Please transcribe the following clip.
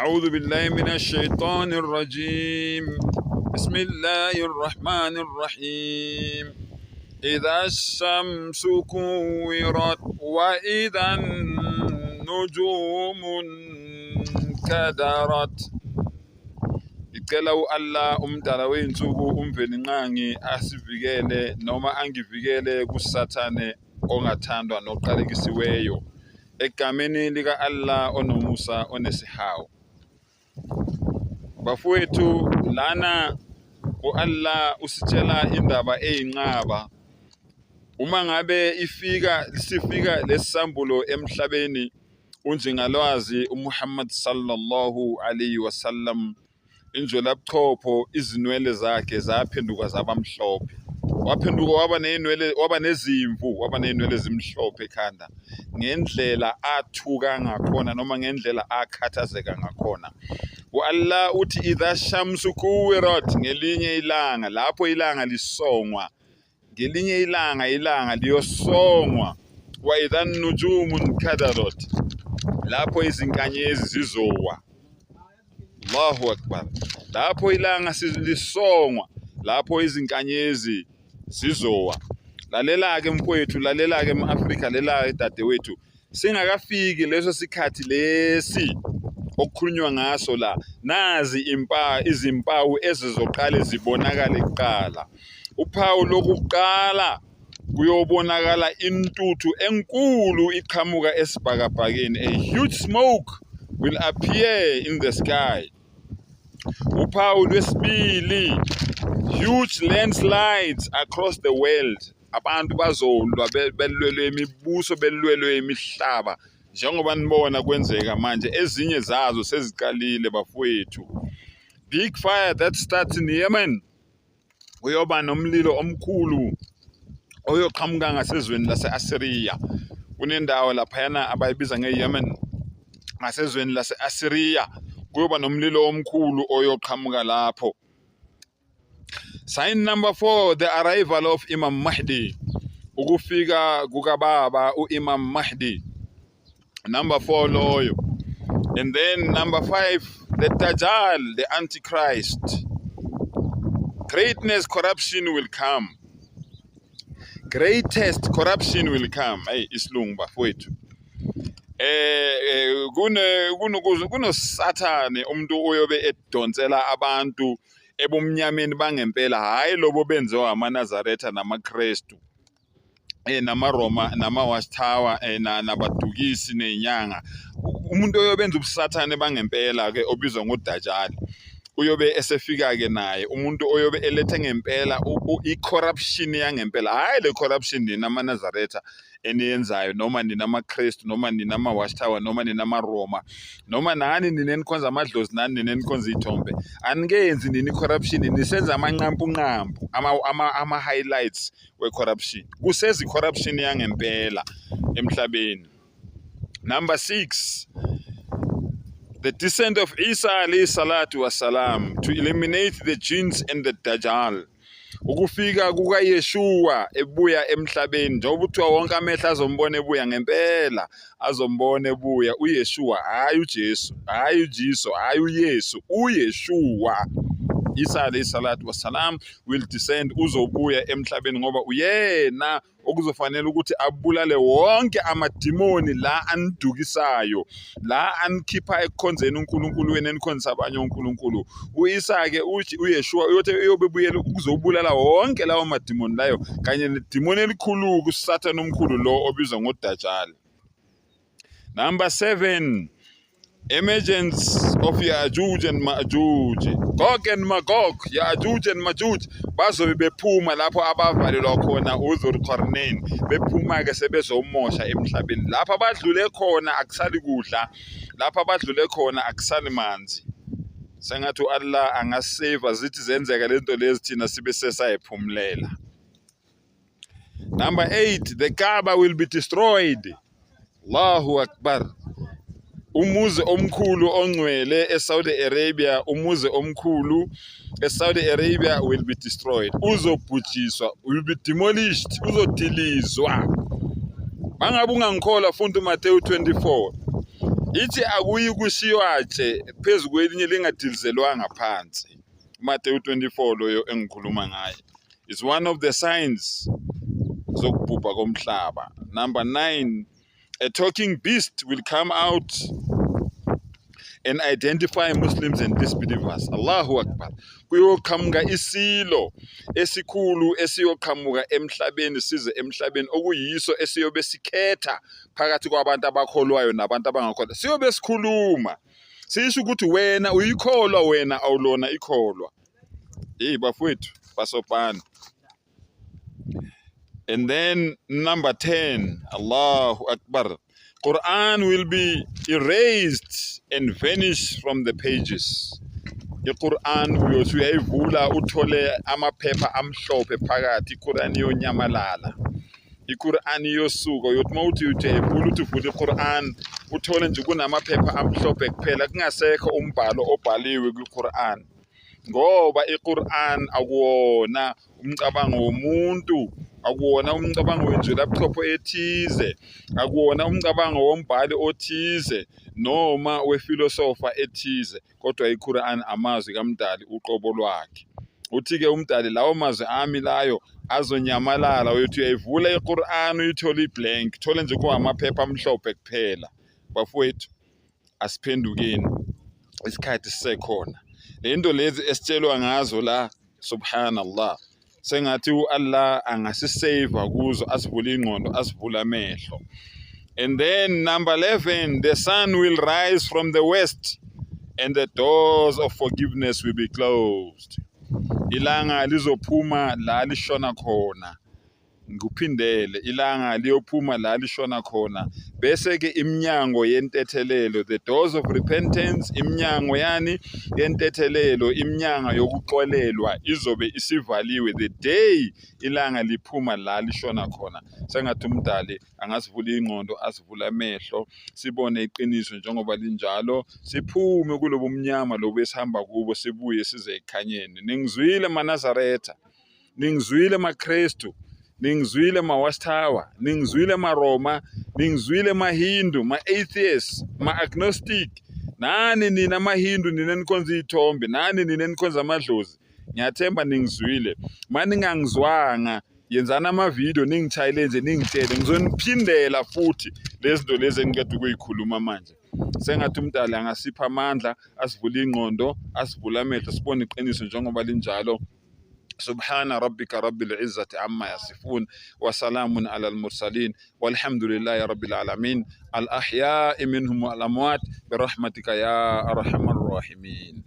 أعوذ بالله من الشيطان الرجيم. بسم الله الرحمن الرحيم. إذا الشمس كورت وإذا النجوم انكدرت. Ngicela Allah umdala wey'nsuku umvelinqangi asivikele noma angivikele kusathane ongathandwa noqalekisiweyo egameni lika Allah onomusa onesihawu. Bafowethu, lana u-Allah usitshela indaba eyinqaba. Uma ngabe sifika lesisambulo emhlabeni, unjengalwazi uMuhammad sallallahu alayhi wasallam, injolabuchopho izinwele zakhe zaphenduka zabamhlophe. Waphenduka waba nezimvu, waba ney'nwele ezimhlophe ekhanda, ngendlela athuka ngakhona noma ngendlela akhathazeka ngakhona. U-Allah uthi idha shamsu kuwirat, ngelinye ilanga, lapho ilanga lisongwa, ngelinye ilanga liyosongwa. Wa idha nujumu nkadarat, lapho izinkanyezi zizowa. Allahu akbar. Lapho ilanga lisongwa, lapho izinkanyezi zizowa. Lalela-ke mfowethu, lalela-ke Afrika, lalela-ke dadewethu, singakafiki leso sikhathi lesi okukhulunywa ngaso la, nazi izimpawu ezizoqala zibonakale kuqala. Uphawu lokuqala kuyobonakala intuthu enkulu iqhamuka esibhakabhakeni. A huge smoke will appear in the sky. Uphawu lwesibili, huge landslides across the world. Abantu bazolwa belwelwe imibuso, belwelwe imihlaba, njengoba nibona kwenzeka manje. Ezinye zazo seziqalile bafowethu. Big fire that starts in Yemen. Kuyoba nomlilo omkhulu oyoqhamuka ngasezweni lase-Assyria. Kunendawo laphayana abayibiza nge-Yemen, ngasezweni lase-Assyria kuyoba nomlilo omkhulu oyoqhamuka lapho. Sign number 4, the arrival of Imam Mahdi. Ukufika kukababa u-Imam Mahdi. Number 4 loyo. And then number 5, the Dajjal, the Antichrist. Greatness, corruption will come. Greatest corruption will come. Hey, isilungu bafowethu. Kunosathane umuntu oyobe edonsela abantu ebumnyameni bangempela, hayi lobo benziwa amaNazaretha namaKristu, namaRoma, nama-Watchtower, nabadukisi nenyanga. Umuntu oyobenza ubusathane bangempela-ke obizwa ngoDajjal uyobe esefika-ke naye, umuntu oyobe elethe ngempela i-corruption yangempela, hayi le corruption ninama-Nazaretha eniyenzayo, noma ninamaKristu, noma ninama-Watchtower, noma ninamaRoma, noma nani ninenikhonza amadlozi, nani ninenikhonza iy'thombe. Anikenzi nini i-corruption, nisenza amanqampunqampu, ama-highlights we-corruption. Kuseza i-corruption yangempela emhlabeni. Number 6, the descent of Isa alayhi salatu wasalam to eliminate the jinns and the Dajjal. Ukufika kukaYeshua ebuya emhlabeni, njengoba kuthiwa wonke amehlo azombona ebuya ngempela, azombona ebuya uYeshua, hayi uJesu, hayi uJesu, hayi uYesu, uYeshua. Isa alayhi salatu wasalam will descend, uzobuya emhlabeni ngoba uyena okuzofanele ukuthi abulale wonke amadimoni la anidukisayo, la anikhipha ekukhonzeni uNkulunkulu wena enikhonzisa abanye uNkulunkulu. U-Isa-ke uYeshua uyobebuyela ukuzobulala wonke lawo madimoni layo, kanye nedimoni elikhulu kusathane omkhulu lo obizwa ngoDajjal. Number 7, emergence of Ya'juj and Ma'juj. Gog and Magog, Ya'juj and Ma'juj, bazobe bephuma lapho abavalelwa khona uZulqarnain, bephuma-ke sebezomosha emhlabeni. Lapho abadlule khona akusali kudla, lapho abadlule khona akusali manzi. Sengathi u-Allah angaseva zithi zenzeka lento lezi thina sibe sesayiphumulela. Number 8, the Kaaba will be destroyed. Allahu Akbar. Umuzi omkhulu ongcwele eSaudi Arabia, umuzi omkhulu eSaudi Arabia will be destroyed. Uzobhujiswa, will be demolished, uzodilizwa. Mangabe ungangikholwa funda uMathewu 24. ithi akuyi kushiywatshe phezu kwelinye lingadilizelwanga phansi. Matthew 24 loyo engikhuluma ngaye. It's one of the signs zokubhubha komhlaba. Number 9, a talking beast will come out and identify Muslims and disbelievers. Allahu Akbar. Kuyoqhamuka isilo esikhulu esiyoqhamuka emhlabeni size emhlabeni okuyiso esiyobe sikhetha phakathi kwabantu abakholwayo nabantu abangakholwa. Siyobe sikhuluma. Sisho ukuthi wena uyikholwa wena awulona ikholwa. Bafowethu basopana. And then number 10, Allahu Akbar. Quran will be erased and vanish from the pages. iQuran uyayivula uthole amaphepha amhlophe phakathi, iQuran iyonyamalala. iQuran iyosuka uyothi mawuthi uyayivula uthi uvula iQuran uthole nje kunamaphepha amhlophe kuphela kungasekho umbhalo obhaliwe kwiQuran. Ngoba iQuran akuwona umcabango womuntu, akuwona umcabango wenje laptop ethize, akuwona umcabango wombhali othize noma wefilosofa ethize, kodwa iQuran amazwi kaMdali uqobo lwakhe. Uthi ke uMdali lawo mazwi ami layo azonyamalala, uyothi uyayivula iQuran uyithole iblank, thole nje kuhamaphepha amhlophe kuphela. Bafowethu asiphendukeni, isikhathi sisekhona. Lento lezi esitshelwa ngazo la, subhanallah, sengathi uAllah angasisave kuzo, asivule ingqondo, asivule amehlo. And then number 11, the sun will rise from the west and the doors of forgiveness will be closed. Ilanga lizophuma la lishona khona. Nguphindele, ilanga liyophuma la lishona khona. Bese ke iminyango yentethelelo, the doors of repentance, iminyango yani yentethelelo, iminyango yokuxolelwa izobe isivaliwe the day ilanga liphuma la lishona khona. Sengathi uMdali angasivula ingqondo, asivula amehlo, sibone iqiniso njengoba linjalo, siphume kulobo umnyama lobo esihamba kubo, sibuye size ekhanyeni. Ningizwile maNazaretha, ningizwile maKristu, ningizwile ma-Washtawa, ningizwile ma-Roma, ningizwile ma-Hindu, ma-atheists, ma-agnostic. Nani nina ma-Hindu nina nikhonza iy'thombe, nani nina nikhonza amadlozi. Ngiyathemba ningizwile. Maningangizwanga yenzana ama-video ningitshayele nje ningitshele, ngizoniphindela futhi lezi zinto lezi engikade ukuyikhuluma manje. Sengathi uMdali angasipha amandla, asivule ingqondo, asivule amehlo, sibone iqiniso njengoba linjalo. سبحان ربك رب العزة عما يصفون وسلام على المرسلين والحمد لله رب العالمين الأحياء منهم والأموات برحمتك يا أرحم الراحمين.